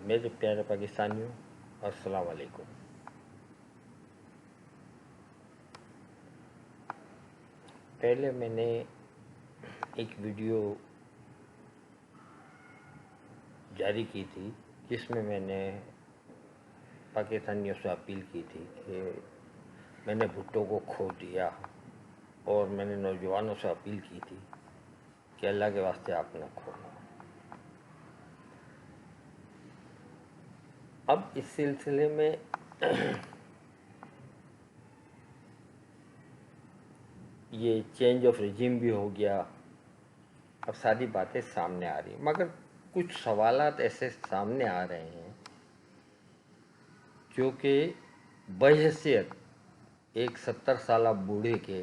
मेरे प्यारे पाकिस्तानियों, अस्सलाम वालेकुम। पहले मैंने एक वीडियो जारी की थी जिसमें मैंने पाकिस्तानियों से अपील की थी कि मैंने भुट्टो को खो दिया, और मैंने नौजवानों से अपील की थी कि अल्लाह के वास्ते आप न खोना। अब इस सिलसिले में ये चेंज ऑफ रिजीम भी हो गया, अब सारी बातें सामने आ रही हैं, मगर कुछ सवालात ऐसे सामने आ रहे हैं जो कि बहैसियत एक 70 साल बूढ़े के,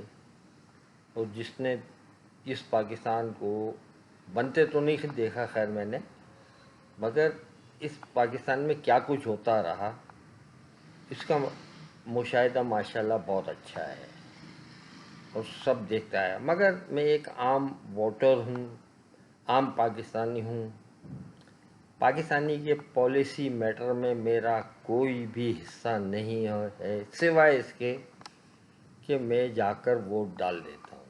और जिसने इस पाकिस्तान को बनते तो नहीं देखा खैर मैंने, मगर इस पाकिस्तान में क्या कुछ होता रहा इसका मुशाहिदा माशाल्लाह बहुत अच्छा है और सब देखता है। मगर मैं एक आम वोटर हूँ, आम पाकिस्तानी हूँ। पाकिस्तानी के पॉलिसी मैटर में मेरा कोई भी हिस्सा नहीं है, सिवाय इसके कि मैं जाकर वोट डाल देता हूँ।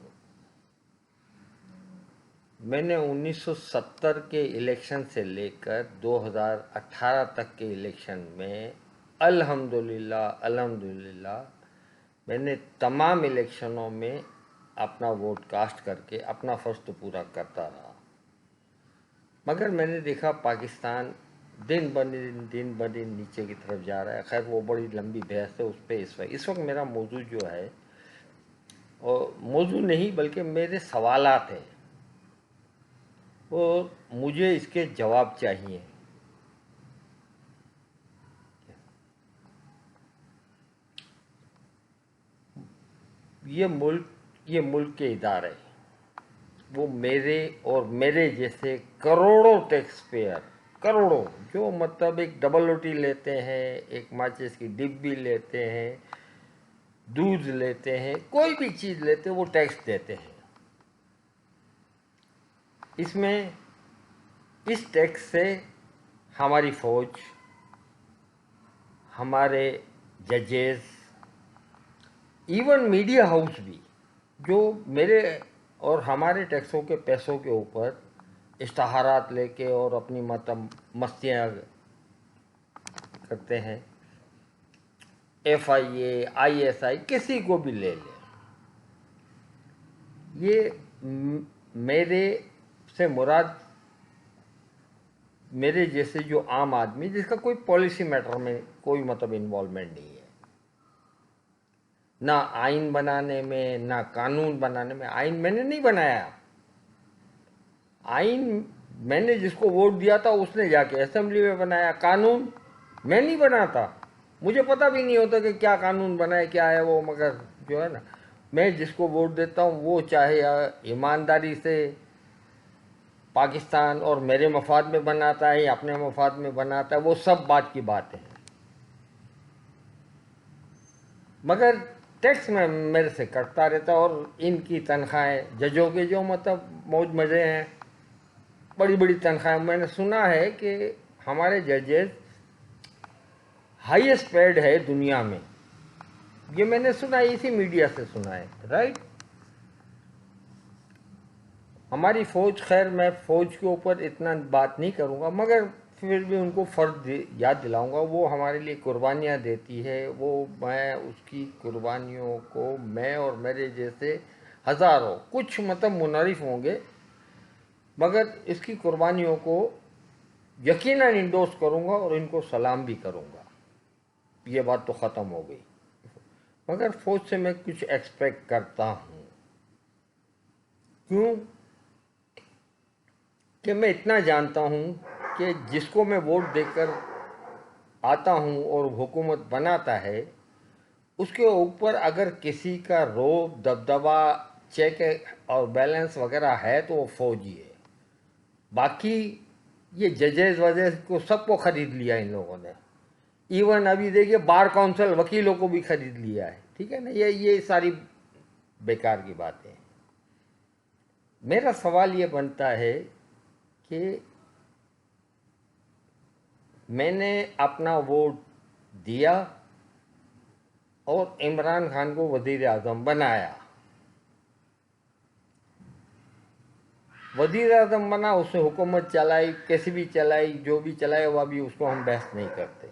मैंने 1970 के इलेक्शन से लेकर 2018 तक के इलेक्शन में अल्हम्दुलिल्लाह मैंने तमाम इलेक्शनों में अपना वोट कास्ट करके अपना फ़र्ज़ तो पूरा करता रहा। मगर मैंने देखा पाकिस्तान दिन ब दिन नीचे की तरफ जा रहा है। खैर वो बड़ी लंबी बहस है, उस पर इस वक्त मेरा मौजू जो है, और मौजू नहीं बल्कि मेरे सवालात हैं, और मुझे इसके जवाब चाहिए। ये मुल्क के इदारे, वो मेरे और मेरे जैसे करोड़ों टैक्स पेयर, करोड़ों, जो मतलब एक डबल रोटी लेते हैं, एक माचिस की डिब्बी लेते हैं, दूध लेते हैं, कोई भी चीज़ लेते हैं, वो टैक्स देते हैं। इसमें इस टैक्स से हमारी फ़ौज, हमारे जजेस, इवन मीडिया हाउस भी, जो मेरे और हमारे टैक्सों के पैसों के ऊपर इश्तहारात लेके और अपनी मतलब मस्तियाँ करते हैं, FIA, ISI, किसी को भी ले लें, ये मेरे से मुराद मेरे जैसे जो आम आदमी जिसका कोई पॉलिसी मैटर में कोई मतलब इन्वॉल्वमेंट नहीं है, ना आइन बनाने में ना कानून बनाने में। आइन मैंने नहीं बनाया, आइन मैंने जिसको वोट दिया था उसने जाके असेंबली में बनाया। कानून मैं नहीं बनाता, मुझे पता भी नहीं होता कि क्या कानून बनाए क्या है वो, मगर जो है ना, मैं जिसको वोट देता हूँ वो चाहे ईमानदारी से पाकिस्तान और मेरे मफाद में बनाता है या अपने मफाद में बनाता है, वो सब बात की बात है। मगर टैक्स में मेरे से कटता रहता, और इनकी तनख्वाहें, जजों के जो मतलब मौज मज़े हैं, बड़ी बड़ी तनख्वाहें। मैंने सुना है कि हमारे जजेस हाईएस्ट पेड है दुनिया में, ये मैंने सुना है, इसी मीडिया से सुना है, राइट। हमारी फ़ौज, खैर मैं फ़ौज के ऊपर इतना बात नहीं करूँगा, मगर फिर भी उनको फ़र्ज याद दिलाऊंगा। वो हमारे लिए कुर्बानियाँ देती है, वो मैं उसकी कुर्बानियों को, मैं और मेरे जैसे हज़ारों, कुछ मतलब मुनरिफ होंगे, मगर इसकी कुर्बानियों को यकीनन इंडोर्स करूँगा और इनको सलाम भी करूँगा। ये बात तो ख़त्म हो गई। मगर फ़ौज से मैं कुछ एक्सपेक्ट करता हूँ। क्यों? कि मैं इतना जानता हूँ कि जिसको मैं वोट देकर आता हूँ और हुकूमत बनाता है, उसके ऊपर अगर किसी का रोब, दबदबा, चेक और बैलेंस वगैरह है तो वो फौजी है। बाकी ये जजेस वजेस को सबको खरीद लिया इन लोगों ने। इवन अभी देखिए बार काउंसिल वकीलों को भी खरीद लिया है, ठीक है ना। ये सारी बेकार की बातें हैं। मेरा सवाल ये बनता है कि मैंने अपना वोट दिया और इमरान खान को वज़ीर आज़म बनाया। वज़ीर आज़म बना, उसने हुकूमत चलाई, कैसी भी चलाई, जो भी चलाए वो अभी उसको हम बहस नहीं करते।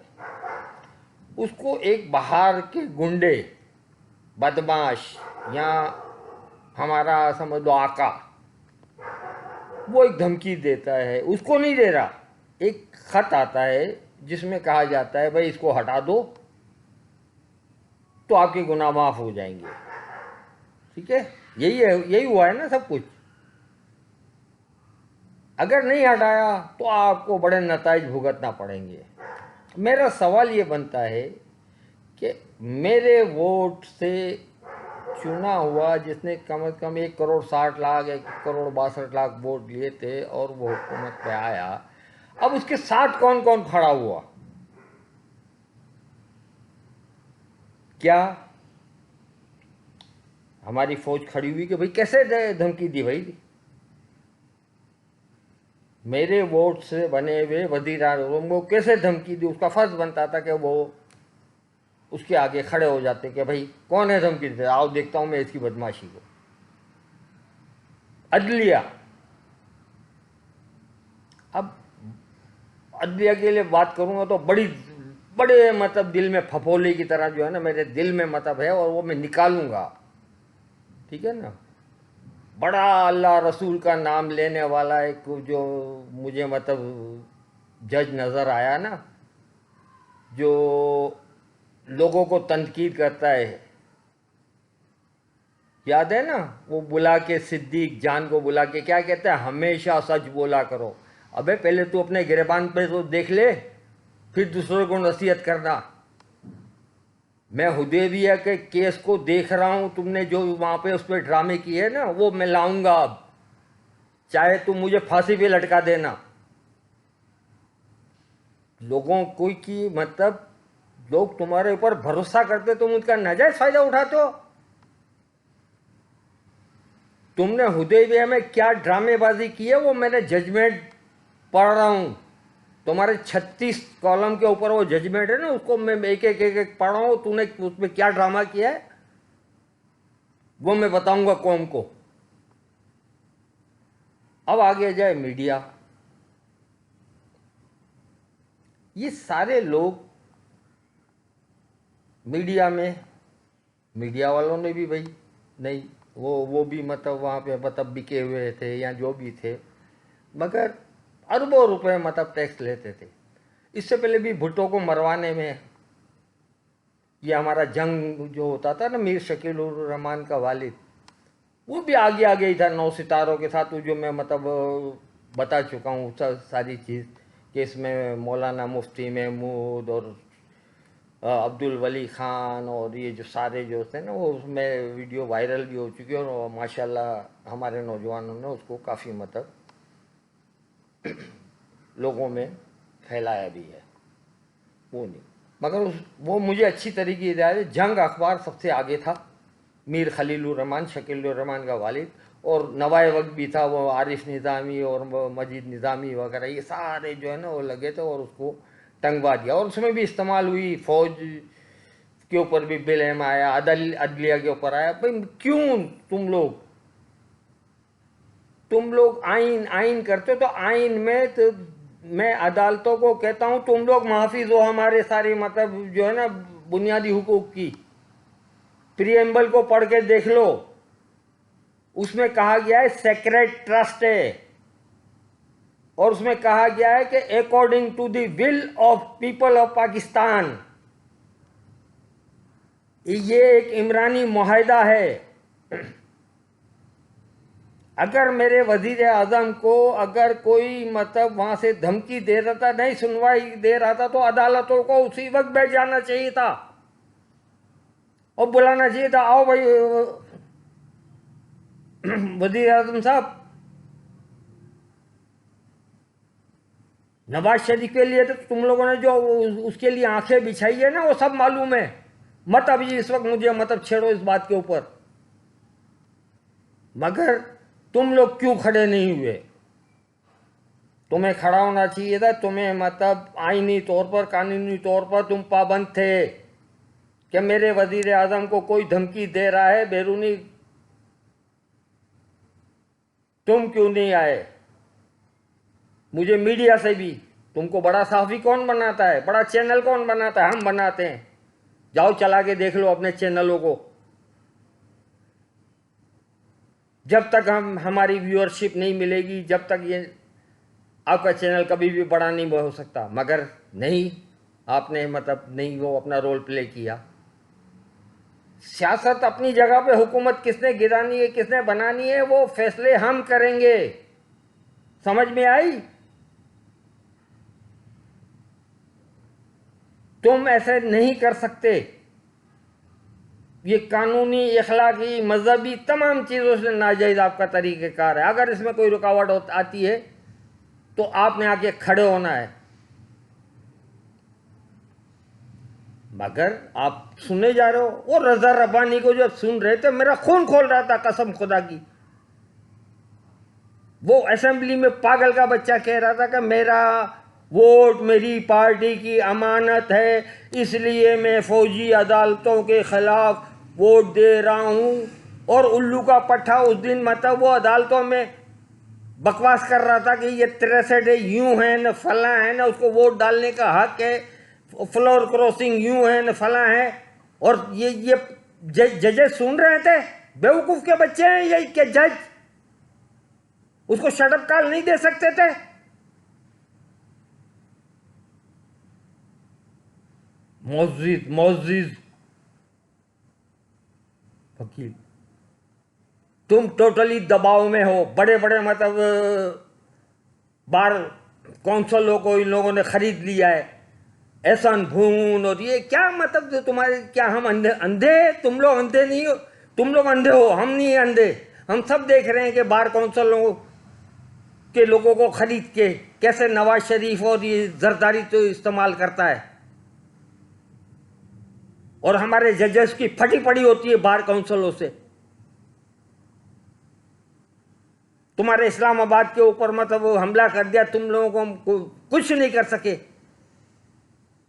उसको एक बाहर के गुंडे, बदमाश या हमारा समझ लो आका, वो एक धमकी देता है। उसको नहीं दे रहा, एक खत आता है जिसमें कहा जाता है भाई इसको हटा दो तो आपके गुनाह माफ हो जाएंगे। ठीक है, यही है, यही हुआ है ना सब कुछ। अगर नहीं हटाया तो आपको बड़े नताइज भुगतना पड़ेंगे। मेरा सवाल ये बनता है कि मेरे वोट से चुना हुआ जिसने कम से कम 1,60,00,000 1,62,00,000 वोट लिए थे और वो हुकूमत पे आया, अब उसके साथ कौन कौन खड़ा हुआ? क्या हमारी फौज खड़ी हुई कि भाई कैसे धमकी दी भाई? मेरे वोट से बने हुए वज़ीर आज़म को कैसे धमकी दी? उसका फर्ज बनता था कि वो उसके आगे खड़े हो जाते कि भाई कौन है धमकी देते, आओ देखता हूं मैं इसकी बदमाशी को। अदलिया, अब अदलिया के लिए बात करूंगा तो बड़े मतलब दिल में फफोले की तरह जो है ना, मेरे दिल में मतलब है और वो मैं निकालूंगा। ठीक है ना, बड़ा अल्लाह रसूल का नाम लेने वाला एक जो मुझे मतलब जज नज़र आया ना, जो लोगों को तनकीद करता है, याद है ना, वो बुला के सिद्दीक जान को बुला के क्या कहता है, हमेशा सच बोला करो। अबे पहले तू अपने गिरबान पे तो देख ले, फिर दूसरों को नसीहत करना। मैं हुदैबिया के केस को देख रहा हूं, तुमने जो वहां पे उस पर ड्रामे किए ना वो मैं लाऊंगा। अब चाहे तुम मुझे फांसी पे लटका देना। लोगों को की मतलब लोग तुम्हारे ऊपर भरोसा करते, तुम उनका नाजायज फायदा उठाते हो। तुमने हुदैबिया में क्या ड्रामेबाजी की है वो मैंने जजमेंट पढ़ रहा हूं। तुम्हारे 36 कॉलम के ऊपर वो जजमेंट है ना, उसको मैं एक पढ़ रहा हूं। तूने उसमें क्या ड्रामा किया है वो मैं बताऊंगा कौम को। अब आगे जाए मीडिया। ये सारे लोग मीडिया में, मीडिया वालों ने भी भाई नहीं, वो भी मतलब वहाँ पे मतलब बिके हुए थे या जो भी थे, मगर अरबों रुपए मतलब टैक्स लेते थे। इससे पहले भी भुट्टो को मरवाने में ये हमारा जंग जो होता था ना, मीर शकील उर रहमान का वालिद, वो भी आगे आगे ही था 9 सितारों के साथ, जो मैं मतलब बता चुका हूँ सारी चीज़ कि इसमें मौलाना मुफ्ती महमूद और अब्दुल वली ख़ान और ये जो सारे जो थे ना, वो उसमें वीडियो वायरल भी हो चुकी है और माशाल्लाह हमारे नौजवानों ने उसको काफ़ी मतलब लोगों में फैलाया भी है। वो नहीं, मगर वो मुझे अच्छी तरीके से याद है। जंग अखबार सबसे आगे था, मीर खलीलुर रहमान, शकीलुर रहमान का वालिद, और नवाए वक्त भी था वो, आरिफ निज़ामी और मजीद निज़ामी वगैरह, ये सारे जो है ना वो लगे थे और उसको टंगवा दिया। और उसमें भी इस्तेमाल हुई, फौज के ऊपर भी बिलेम आया, अदलिया के ऊपर आया। भाई क्यों तुम लोग आइन आइन करते हो, तो आइन में तो मैं अदालतों को कहता हूं तुम लोग मुहाफिज हो हमारे सारे मतलब जो है ना बुनियादी हुकूक की। प्रीएम्बल को पढ़ के देख लो, उसमें कहा गया है सेक्रेट ट्रस्ट है, और उसमें कहा गया है कि according to the will of people of Pakistan. ये एक इमरानी मुआहदा है। अगर मेरे वजीर आजम को अगर कोई मतलब वहां से धमकी दे रहा था, नहीं सुनवाई दे रहा था, तो अदालतों को उसी वक्त बैठ जाना चाहिए था और बुलाना चाहिए था, आओ भाई वजीर आजम साहब। नवाज शरीफ के लिए तो तुम लोगों ने जो उसके लिए आंखें बिछाई है ना वो सब मालूम है। मत अभी इस वक्त मुझे मतलब छेड़ो इस बात के ऊपर, मगर तुम लोग क्यों खड़े नहीं हुए? तुम्हें खड़ा होना चाहिए था। तुम्हें मतलब आईनी तौर पर, कानूनी तौर पर तुम पाबंद थे कि मेरे वजीर आजम को कोई धमकी दे रहा है बैरूनी, तुम क्यों नहीं आए? मुझे मीडिया से भी, तुमको बड़ा सहाफ़ी कौन बनाता है, बड़ा चैनल कौन बनाता है? हम बनाते हैं। जाओ चला के देख लो अपने चैनलों को। जब तक हमारी व्यूअरशिप नहीं मिलेगी, जब तक ये आपका चैनल कभी भी बड़ा नहीं हो सकता। मगर नहीं, आपने मतलब नहीं वो अपना रोल प्ले किया। सियासत अपनी जगह पे, हुकूमत किसने गिरानी है किसने बनानी है वो फैसले हम करेंगे। समझ में आई? तुम ऐसे नहीं कर सकते। ये कानूनी, इखलाकी, मजहबी तमाम चीज़ों से नाजायज़ आपका तरीक़ेकार है। अगर इसमें कोई रुकावट आती है तो आपने आके खड़े होना है। मगर आप सुने जा रहे हो। वो रजा रब्बानी को जब सुन रहे थे मेरा खून खोल रहा था, कसम खुदा की। वो असेंबली में पागल का बच्चा कह रहा था कि मेरा वोट मेरी पार्टी की अमानत है, इसलिए मैं फौजी अदालतों के खिलाफ वोट दे रहा हूँ। और उल्लू का पट्ठा उस दिन मतलब वो अदालतों में बकवास कर रहा था कि ये 63 यूं है न फला है न, उसको वोट डालने का हक है, फ्लोर क्रॉसिंग यूं है न फला है। और ये जजेस सुन रहे थे। बेवकूफ़ के बच्चे हैं ये के जज, उसको शटअप कॉल नहीं दे सकते थे? मोअज़्ज़िज़ वकील, तुम टोटली दबाव में हो। बड़े बड़े मतलब बार कौंसलों को इन लोगों ने खरीद लिया है, एहसान भून। और ये क्या मतलब जो तुम्हारे, क्या हम अंधे अंधे? तुम लोग अंधे नहीं हो, तुम लोग अंधे हो, हम नहीं अंधे। हम सब देख रहे हैं कि बार कौंसलों के लोगों को खरीद के कैसे नवाज शरीफ और ये जरदारी तो इस्तेमाल करता है। और हमारे जजेस की फटी पड़ी होती है बार काउंसिलों से। तुम्हारे इस्लामाबाद के ऊपर मतलब हमला कर दिया, तुम लोगों को कुछ नहीं कर सके।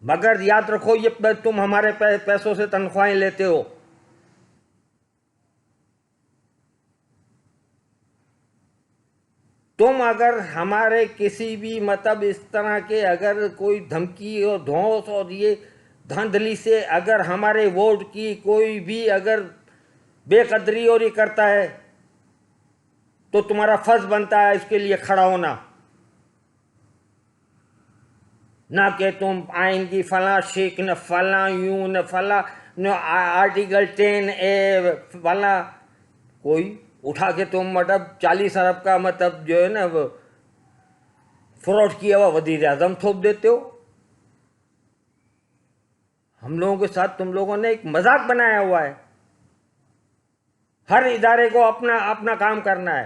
मगर याद रखो, ये तुम हमारे पैसों से तनख्वाहें लेते हो। तुम अगर हमारे किसी भी मतलब इस तरह के अगर कोई धमकी और धौंस और ये धांधली से अगर हमारे वोट की कोई भी अगर बेकदरी और ये करता है तो तुम्हारा फर्ज बनता है इसके लिए खड़ा होना। ना कि तुम आइन की फला शेख न फला यूं न फला न आर्टिकल 10A फला कोई उठा के तुम मतलब 40 अरब का मतलब जो है ना वो फ्रॉड किया हुआ वज़ीर आज़म थोप देते हो। हम लोगों के साथ तुम लोगों ने एक मजाक बनाया हुआ है। हर इदारे को अपना अपना काम करना है।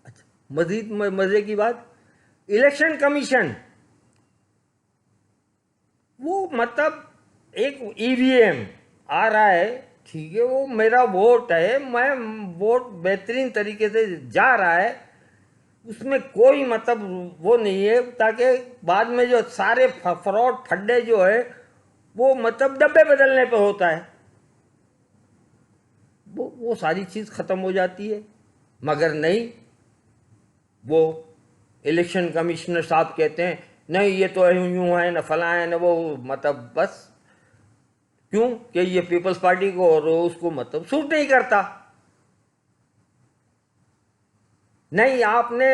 अच्छा, मजीद मजे की बात, इलेक्शन कमीशन वो मतलब एक ईवीएम आ रहा है, ठीक है, वो मेरा वोट है, मैं वोट बेहतरीन तरीके से जा रहा है, उसमें कोई मतलब वो नहीं है, ताकि बाद में जो सारे फ्रॉड फड्डे जो है वो मतलब डब्बे बदलने पे होता है, वो सारी चीज़ ख़त्म हो जाती है। मगर नहीं, वो इलेक्शन कमिश्नर साहब कहते हैं नहीं ये तो यूँ है न फला है न वो, मतलब बस क्यों कि ये पीपल्स पार्टी को और उसको मतलब सूट नहीं करता। नहीं, आपने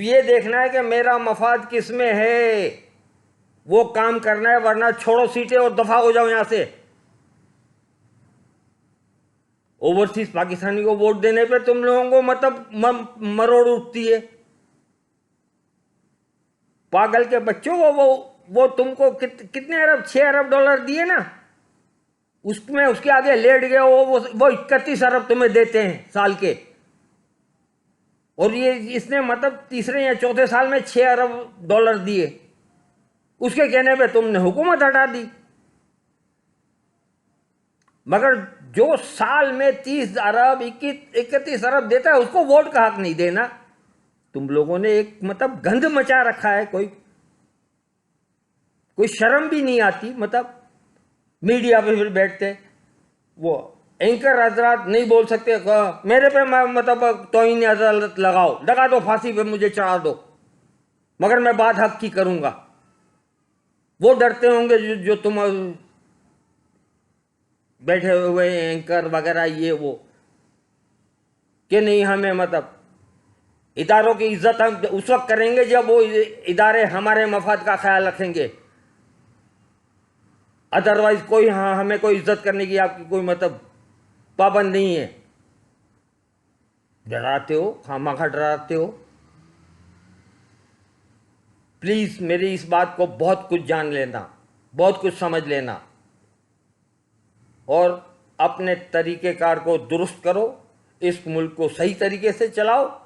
ये देखना है कि मेरा मफाद किस में है, वो काम करना है, वरना छोड़ो सीटें और दफा हो जाओ यहां से। ओवरसीज पाकिस्तानी को वोट देने पे तुम लोगों को मतलब मरोड़ उठती है। पागल के बच्चों को वो तुमको कितने अरब, 6 अरब डॉलर दिए ना, उसमें उसके आगे लेट गए वो 31 अरब तुम्हें देते हैं साल के। और ये इसने मतलब तीसरे या चौथे साल में 6 अरब डॉलर दिए, उसके कहने पे तुमने हुकूमत हटा दी। मगर जो साल में 30 अरब 31 अरब देता है उसको वोट का हक नहीं देना। तुम लोगों ने एक मतलब गंध मचा रखा है, कोई शर्म भी नहीं आती। मतलब मीडिया पे फिर बैठते, वो एंकर हजरात नहीं बोल सकते मेरे पे मतलब तौहीन अदालत लगाओ, लगा दो, फांसी पे मुझे चढ़ा दो, मगर मैं बात हक की करूंगा। वो डरते होंगे जो तुम बैठे हुए एंकर वगैरह ये वो, कि नहीं हमें मतलब इदारों की इज्जत हम उस वक्त करेंगे जब वो इदारे हमारे मफाद का ख्याल रखेंगे। अदरवाइज कोई हमें कोई इज्जत करने की आपकी कोई मतलब पाबंद नहीं है। डराते हो, खामखा डराते हो। प्लीज मेरी इस बात को बहुत कुछ जान लेना, बहुत कुछ समझ लेना, और अपने तरीक़ेकार को दुरुस्त करो, इस मुल्क को सही तरीके से चलाओ।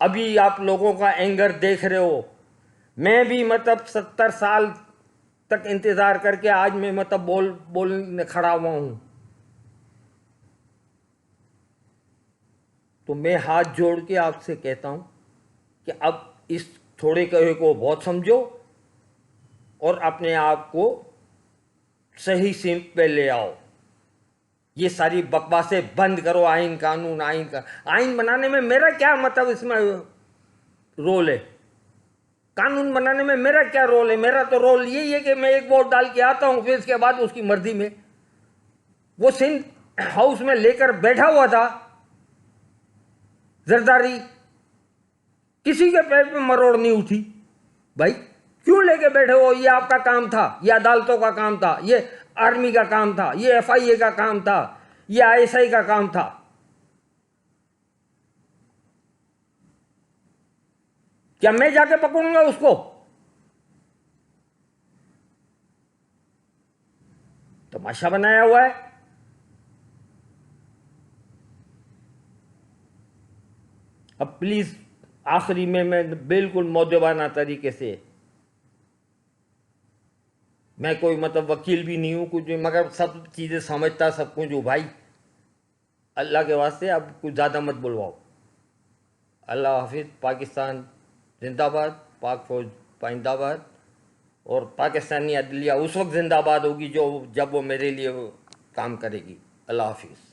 अभी आप लोगों का एंगर देख रहे हो, मैं भी मतलब 70 साल तक इंतज़ार करके आज मैं मतलब बोलने खड़ा हुआ हूं। तो मैं हाथ जोड़ के आपसे कहता हूं कि अब इस थोड़े कहे को बहुत समझो और अपने आप को सही सीम पे ले आओ। ये सारी बकवासें बंद करो। आइन कानून, आइन बनाने में मेरा क्या मतलब, इसमें रोल है? कानून बनाने में मेरा क्या रोल है? मेरा तो रोल यही है कि मैं एक वोट डाल के आता हूं, फिर इसके बाद उसकी मर्जी में। वो सिंध हाउस में लेकर बैठा हुआ था जरदारी, किसी के पैर पे मरोड़ नहीं उठी। भाई क्यों लेके बैठे हो? ये आपका काम था, ये अदालतों का काम था, ये आर्मी का काम था, ये एफआईए का काम था, ये आईएसआई का काम था। क्या मैं जाके पकड़ूंगा उसको? तमाशा बनाया हुआ है। अब प्लीज आखिरी में मैं बिल्कुल मौदेबाना तरीके से, मैं कोई मतलब वकील भी नहीं हूं कुछ भी, मगर सब चीजें समझता सब कुछ हूं भाई। अल्लाह के वास्ते अब कुछ ज़्यादा मत बुलवाओ। अल्लाह हाफिज़। पाकिस्तान जिंदाबाद, पाक फौज पाइंदाबाद। और पाकिस्तानी अदलिया उस वक्त जिंदाबाद होगी जब वो मेरे लिए काम करेगी। अल्लाह हाफिज़।